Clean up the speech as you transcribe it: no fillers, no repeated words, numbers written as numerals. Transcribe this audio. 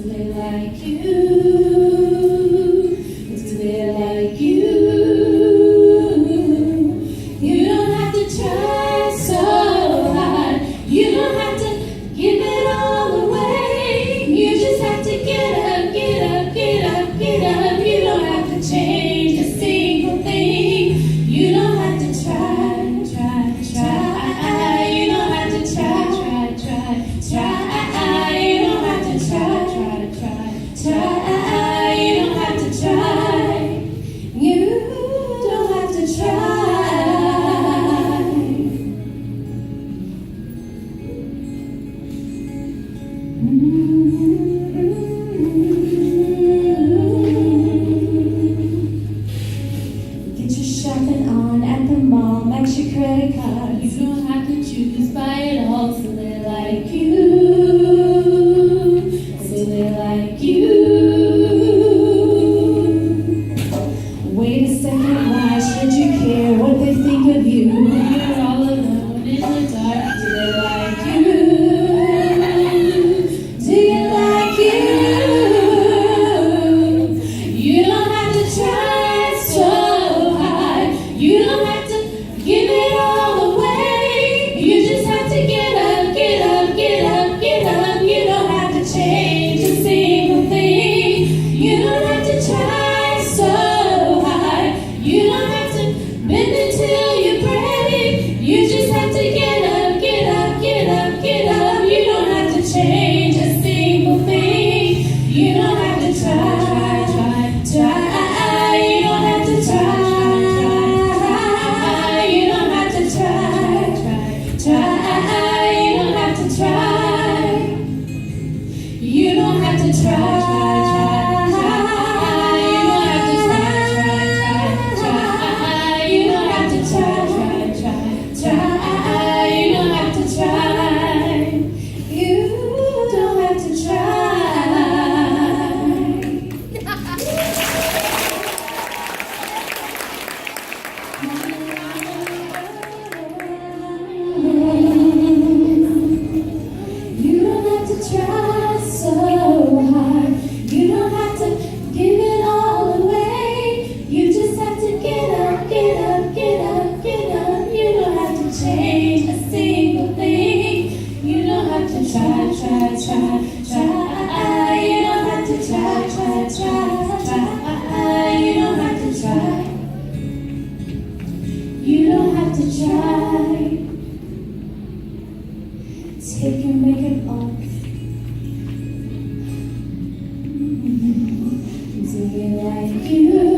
clear like you. It's clear like you. You don't have to try so hard. You don't have to give it all away. You just have to get up, get up, get up, get up. You don't have to change a single thing. You don't have to try, try, try. You don't have to try, try, try, try. You don't have to try, try, try, try. You don't have to try. You don't have to try. Get your shopping on at the mall, max your credit card. You don't have to choose, buy it all, so they're like you. So they're like you. Wait a second, why should you care what they think of you? You're all alone in the dark, do they like you? Do you like you? You don't have to try so hard. You don't have to give it all away. You just have to get up, get up, get up, get up. You don't have to change a single thing. You don't have to try so hard. You don't have to bend until you break. You just have to get up, get up, get up, get up. You don't have to change a single thing. You don't have to try, try, try. You don't have to try, try. You don't have to try, try, try. You don't have to try. You don't have to try, try, try. You don't have to try, try, try. You don't have to try, try, try. You don't have to try. You don't have to try. You don't have to try so hard. You don't have to give it all away. You just have to get up, get up, get up, get up. You don't have to change a single thing. You don't have to try, try, try, try. You don't have to try, try, try, try. You don't have to try. You don't have to try. Take your makeup off. Do you like you?